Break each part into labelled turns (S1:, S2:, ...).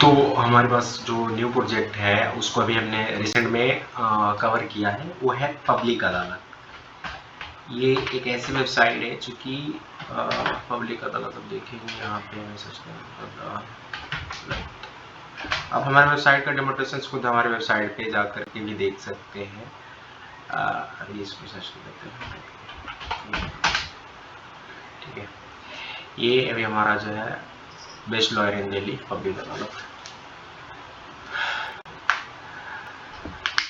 S1: तो हमारे पास जो न्यू प्रोजेक्ट है उसको अभी हमने रिसेंट में कवर किया है, वो है पब्लिक अदालत। ये एक ऐसी वेबसाइट है जो कि पब्लिक अदालत, अब देखेंगे यहाँ पे हमें सर्च करना। अब हमारे वेबसाइट का डेमोन्स्ट्रेशन खुद हमारे वेबसाइट पे जा करके भी देख सकते हैं। अभी इसको सर्च कर देते हैं, ठीक है। ये अभी हमारा जो है best lawyer in Delhi public अदालत,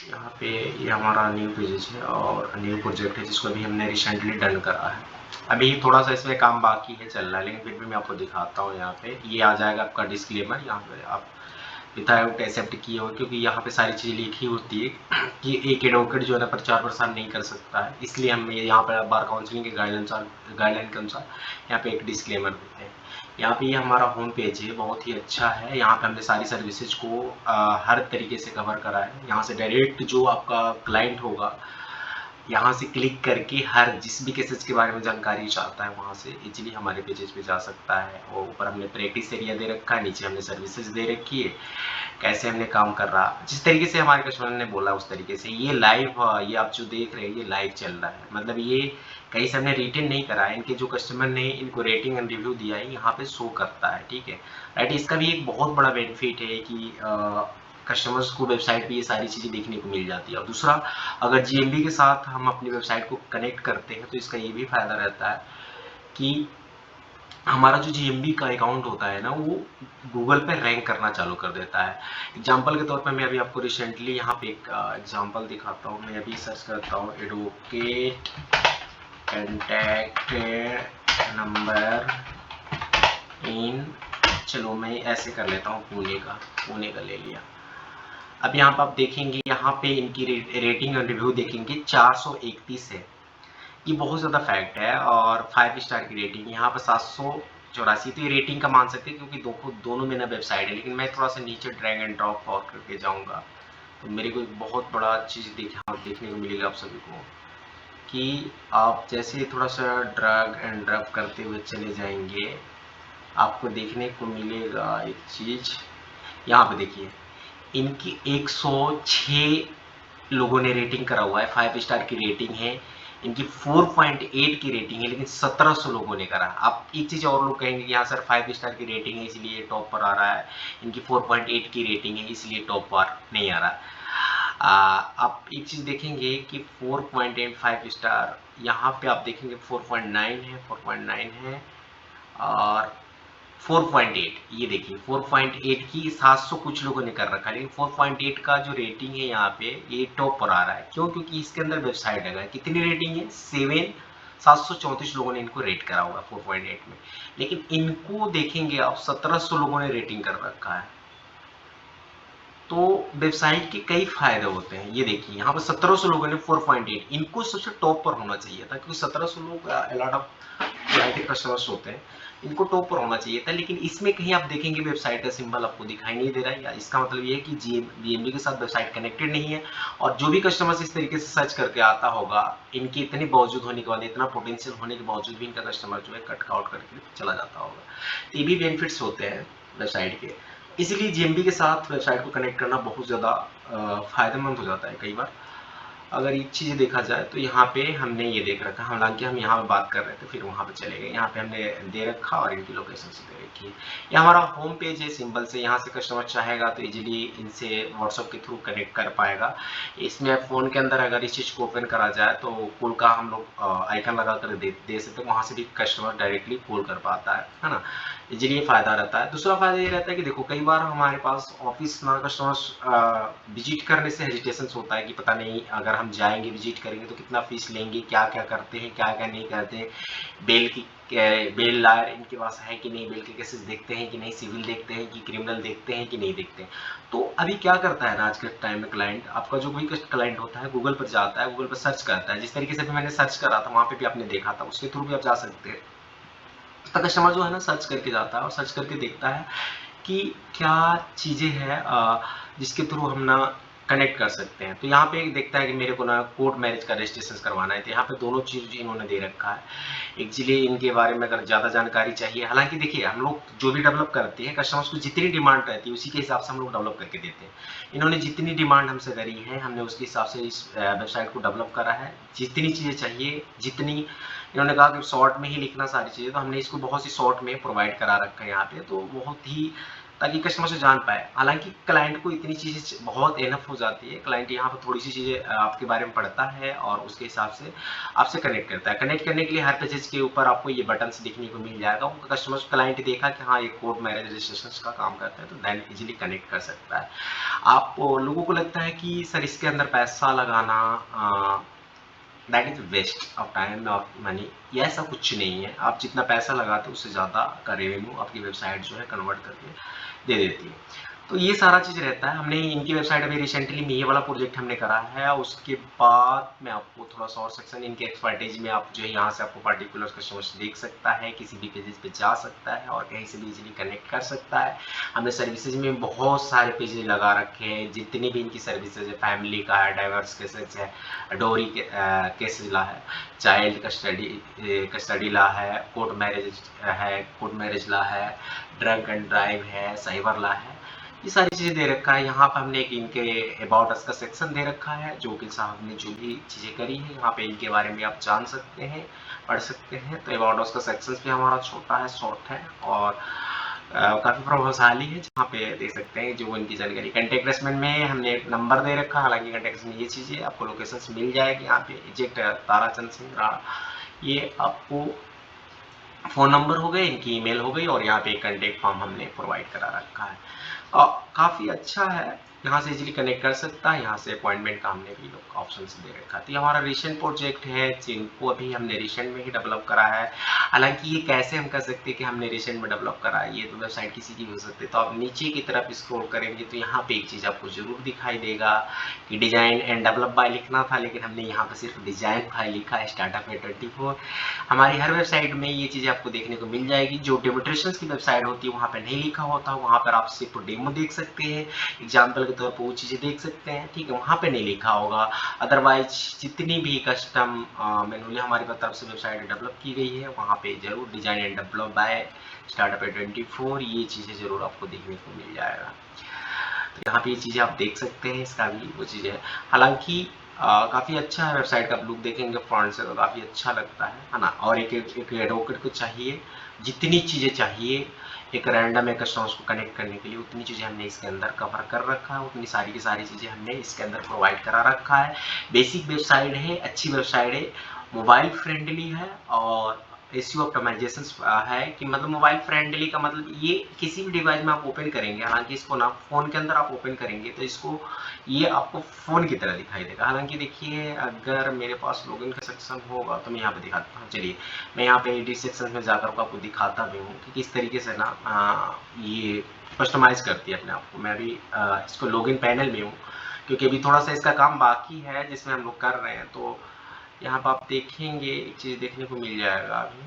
S1: यहाँ पे ये हमारा न्यू पेजेज है और न्यू प्रोजेक्ट है जिसको अभी हमने रिसेंटली डन करा है। अभी थोड़ा सा इसमें काम बाकी है, चल रहा है, लेकिन फिर भी मैं आपको दिखाता हूँ। यहाँ पे ये आ जाएगा आपका डिस्क्लेमर, यहाँ पे आप विदाउट एक्सेप्ट किए हो, क्योंकि यहाँ पे सारी चीज़ें लिखी होती है कि एक एडवोकेट जो है ना प्रचार प्रसार नहीं कर सकता है, इसलिए हम यहाँ पर बार काउंसिलिंग के गाइडलाइन के अनुसार यहाँ पे एक डिस्क्लेमर देते हैं। यहाँ पे ये हमारा होम पेज है, बहुत ही अच्छा है। यहाँ पे हमने सारी सर्विसेज को हर तरीके से कवर करा है। यहाँ से डायरेक्ट जो आपका क्लाइंट होगा, यहाँ से क्लिक करके हर जिस भी केसेस के बारे में जानकारी चाहता है वहाँ से इजीली हमारे पेजेस पे जा सकता है। और ऊपर हमने प्रैक्टिस एरिया दे रखा है, नीचे हमने सर्विसेज दे रखी है, कैसे हमने काम कर रहा, जिस तरीके से हमारे कस्टमर ने बोला उस तरीके से। ये लाइव, ये आप जो देख रहे हैं ये लाइव चल रहा है, मतलब ये कहीं से हमने रिटेन नहीं करा है। इनके जो कस्टमर ने इनको रेटिंग एंड रिव्यू दिया है यहाँ पे शो करता है, ठीक है राइट। इसका भी एक बहुत बड़ा बेनिफिट है कि कस्टमर्स को वेबसाइट पे ये सारी चीज़ें देखने को मिल जाती है। और दूसरा, अगर जीएमबी के साथ हम अपनी वेबसाइट को कनेक्ट करते हैं तो इसका ये भी फायदा रहता है कि हमारा जो जीएमबी का अकाउंट होता है ना, वो गूगल पे रैंक करना चालू कर देता है। एग्जाम्पल के तौर पे मैं अभी आपको रिसेंटली यहाँ पे एक एग्जाम्पल दिखाता हूँ। मैं अभी सर्च करता हूँ एडवोकेट कॉन्टैक्ट नंबर इन, चलो मैं ऐसे कर लेता हूँ, पुणे का ले लिया। अब यहाँ पर आप देखेंगे, यहाँ पे इनकी रेटिंग और रिव्यू देखेंगे 431 है, ये बहुत ज़्यादा फैक्ट है। और 5 स्टार की रेटिंग यहाँ पर 784, तो ये रेटिंग का मान सकते हैं क्योंकि दोनों में ना वेबसाइट है। लेकिन मैं थोड़ा सा नीचे ड्रैग एंड ड्रॉप फॉर करके जाऊँगा तो मेरे को एक बहुत बड़ा चीज़ देखने को मिलेगा आप सभी को, कि आप जैसे थोड़ा सा ड्रैग एंड ड्रॉप करते हुए चले जाएंगे, आपको देखने को मिलेगा एक चीज़। यहाँ पे देखिए, इनकी 106 लोगों ने रेटिंग करा हुआ है, 5 स्टार की रेटिंग है। इनकी 4.8 की रेटिंग है, लेकिन 1700 लोगों ने करा। अब एक चीज़ और लोग कहेंगे कि हाँ सर 5 स्टार की रेटिंग है इसलिए टॉप पर आ रहा है, इनकी 4.8 की रेटिंग है इसलिए टॉप पर नहीं आ रहा। आप एक चीज़ देखेंगे कि 4.85 स्टार, यहाँ पे आप देखेंगे 4.9 है, 4.9 है और 4.8, ये देखिए 4.8 की 700 कुछ लोगों ने कर रखा है, लेकिन 4.8 का जो रेटिंग है यहाँ पे ये टॉप पर आ रहा है। क्यों? क्योंकि इसके अंदर वेबसाइट है। कितनी रेटिंग है? 734 लोगों ने इनको रेट करा हुआ 4.8 में, लेकिन इनको देखेंगे आप 1700 लोगों ने रेटिंग कर रखा है। तो वेबसाइट के कई फायदे होते हैं। ये देखिए यहाँ पर 1700 लोगों ने 4.8, इनको सबसे टॉप पर होना चाहिए था, क्योंकि 1700 लोग अलॉट ऑफ आईटी कस्टमर्स होते हैं, इनको टॉप पर होना चाहिए था। लेकिन इसमें कहीं आप देखेंगे वेबसाइट का सिंबल आपको दिखाई नहीं दे रहा है, या इसका मतलब ये है कि जीएमबी के साथ वेबसाइट कनेक्टेड नहीं है। और जो भी कस्टमर्स इस तरीके से सर्च करके आता होगा, इनके इतने बावजूद होने के बाद, इतना पोटेंशियल होने के बावजूद भी इनका कस्टमर जो है कट आउट करके चला जाता होगा। ये भी बेनिफिट्स होते हैं वेबसाइट के, इसीलिए जीएमबी के साथ वेबसाइट को कनेक्ट करना बहुत ज़्यादा फायदेमंद हो जाता है कई बार। अगर ये चीज़ देखा जाए तो यहाँ पे हमने ये देख रखा, हालांकि हम यहाँ पे बात कर रहे थे फिर वहाँ पे चले गए। यहाँ पे हमने दे रखा और इनकी लोकेशन से दे रखी है। ये हमारा होम पेज है सिंपल से, यहाँ से कस्टमर चाहेगा तो इजीली इनसे व्हाट्सअप के थ्रू कनेक्ट कर पाएगा। इसमें फ़ोन के अंदर अगर इस चीज़ को ओपन करा जाए तो कॉल का हम लोग आइकन लगा कर दे सकते हैं, वहाँ से भी कस्टमर डायरेक्टली कॉल कर पाता है ना। इजीली ये फ़ायदा रहता है। दूसरा फ़ायदा ये रहता है कि देखो कई बार हमारे पास ऑफिस ना कस्टमर्स विजिट करने से हेजिटेशन होता है कि पता नहीं अगर हम जाएंगे विजिट करेंगे तो कितना फीस लेंगे, क्या क्या करते हैं क्या क्या नहीं करते, बेल लायर इनके पास है कि नहीं, बेल के केसेस देखते हैं कि नहीं, सिविल देखते हैं कि क्रिमिनल देखते हैं कि नहीं देखते हैं। तो अभी क्या करता है ना आज के टाइम में क्लाइंट, आपका जो भी क्लाइंट होता है गूगल पर जाता है, गूगल पर सर्च करता है, जिस तरीके से भी मैंने सर्च करा था वहाँ पे भी आपने देखा था, उसके थ्रू भी आप जा सकते हैं। तो कस्टमर जो है ना सर्च करके जाता है और सर्च करके देखता है कि क्या चीज़ें हैं जिसके थ्रू हम ना कनेक्ट कर सकते हैं। तो यहाँ पे देखता है कि मेरे को ना कोर्ट मैरिज का रजिस्ट्रेशन करवाना है, तो यहाँ पे दोनों चीज़ इन्होंने दे रखा है। एक्चुअली इनके बारे में अगर ज़्यादा जानकारी चाहिए, हालांकि देखिए हम लोग जो भी डेवलप करते हैं कस्टमर्स को जितनी डिमांड रहती है उसी के हिसाब से हम लोग डेवलप करके देते हैं। इन्होंने जितनी डिमांड हमसे करी है हमने उसके हिसाब से इस वेबसाइट को डेवलप करा है। जितनी चीज़ें चाहिए, जितनी इन्होंने कहा कि शॉर्ट में ही लिखना सारी चीज़ें, तो हमने इसको बहुत सी शॉर्ट में प्रोवाइड करा रखा है यहाँ पे, तो बहुत ही ताकि कस्टमर से जान पाए। हालांकि क्लाइंट को इतनी चीज़ें बहुत इनफ हो जाती है, क्लाइंट यहाँ पर थोड़ी सी चीज़ें आपके बारे में पढ़ता है और उसके हिसाब से आपसे कनेक्ट करता है। कनेक्ट करने के लिए हर पेजेस के ऊपर आपको ये बटन दिखने को मिल जाएगा। कस्टमर क्लाइंट देखा कि हाँ ये कोर्ट मैरिज रजिस्ट्रेशन का काम करता है, तो देन इजीली कनेक्ट कर सकता है। आप लोगों को लगता है कि सर इसके अंदर पैसा लगाना that is waste of time of money, ये ऐसा कुछ नहीं है। आप जितना पैसा लगाते हो उससे ज़्यादा का रेवेन्यू आपकी वेबसाइट जो है कन्वर्ट करके दे देती है। तो ये सारा चीज़ रहता है। हमने इनकी वेबसाइट अभी रिसेंटली में ये वाला प्रोजेक्ट हमने करा है। उसके बाद मैं आपको थोड़ा सा और सेक्शन इनके एक्सपर्टाइज में आप जो है यहाँ से आपको पार्टिकुलर कस्टमर्स देख सकता है, किसी भी पेजेस पे जा सकता है और कहीं से भी इजीली कनेक्ट कर सकता है। हमने सर्विसेज में बहुत सारे पेजेस लगा रखे हैं, जितनी भी इनकी सर्विसेज है, फैमिली का है, डाइवर्स केसेज है, डोरी केसेज ला है, चाइल्ड कस्टडी ला है, कोर्ट मैरिज ला है, ड्रग एंड ड्राइव है, साइबर ला है, ये सारी चीज़ें दे रखा है। यहाँ पर हमने एक इनके अबाउट अस का सेक्शन दे रखा है, जो कि साहब ने जो भी चीज़ें करी है यहाँ पे इनके बारे में आप जान सकते हैं, पढ़ सकते हैं। तो अबाउट अस का सेक्शन भी हमारा छोटा है, शॉर्ट है और काफ़ी प्रभावशाली है, जहाँ पे देख सकते हैं जो इनकी जानकारी। कंटेक्ट रेसमेंट में हमने एक नंबर दे रखा है, हालांकि कंटेक्ट में ये चीज़ें आपको लोकेशन मिल जाएगी। यहाँ पे एजेक्ट ताराचंद सिंह राणा, ये आपको फ़ोन नंबर हो गए, इनकी ईमेल हो गई और यहाँ पे एक कंटेक्ट फॉर्म हमने प्रोवाइड करा रखा है। काफ़ी अच्छा है, यहाँ से इजीली कनेक्ट कर सकता है। यहाँ से अपॉइंटमेंट का हमने भी लोग ऑप्शन दे रखा है। तो ये हमारा रिसेंट प्रोजेक्ट है, जिनको अभी हमने रिसेंट में ही डेवलप करा है। हालांकि ये कैसे हम कर सकते हैं कि हमने रिसेंट में डेवलप करा है, ये तो वेबसाइट किसी की भी हो सकती है। तो आप नीचे की तरफ स्क्रॉल करेंगे तो यहाँ पे एक चीज़ आपको जरूर दिखाई देगा कि डिजाइन एंड डेवलप बाय लिखना था, लेकिन हमने यहाँ पे सिर्फ डिजाइन बाय लिखा है, स्टार्टअप है 24। हमारी हर वेबसाइट में ये चीज़ें आपको देखने को मिल जाएगी। जो डेमोन्स्ट्रेशन की वेबसाइट होती है वहाँ पे नहीं लिखा होता, वहाँ पर आप सिर्फ डेमो देख सकते हैं, एग्जाम्पल के तौर पर वो चीज़ें देख सकते हैं, ठीक है, वहाँ पे नहीं लिखा होगा। अदरवाइज जितनी भी कस्टम मैनुअली हमारी तरफ से वेबसाइट डेवलप की गई है वहाँ पे जरूर design and develop by startup 24 ये चीज़ें जरूर आपको देखने को मिल जाएगा। तो यहाँ पे ये चीज़ें आप देख सकते हैं, इसका भी वो चीज़ें है। हालांकि काफ़ी अच्छा है वेबसाइट का, आप लुक देखेंगे फ्रंट से तो काफ़ी अच्छा लगता है ना। और एक एडवोकेट को चाहिए जितनी चीज़ें चाहिए एक रैंडम एक कस्टमर्स को कनेक्ट करने के लिए, उतनी चीज़ें हमने इसके अंदर कवर कर रखा है, उतनी सारी की सारी चीज़ें हमने इसके अंदर प्रोवाइड करा रखा है। बेसिक वेबसाइट है, अच्छी वेबसाइट है, मोबाइल फ्रेंडली है और एसईओ ऑप्टिमाइजेशन है कि मतलब मोबाइल फ्रेंडली का मतलब ये किसी भी डिवाइस में आप ओपन करेंगे, हालांकि इसको ना फ़ोन के अंदर आप ओपन करेंगे तो इसको ये आपको फ़ोन की तरह दिखाई देगा। हालांकि देखिए अगर मेरे पास लॉगिन का सेक्शन होगा तो मैं यहाँ पे दिखाता हूँ। चलिए मैं यहाँ पे एडिट सेक्शन में जाकर आपको दिखाता भी हूँ कि किस तरीके से ना ये कस्टमाइज़ करती है अपने आप को। मैं अभी इसको लॉगिन पैनल में हूँ क्योंकि अभी थोड़ा सा इसका काम बाकी है जिसमें हम लोग कर रहे हैं। तो यहाँ पर आप देखेंगे एक चीज़ देखने को मिल जाएगा अभी,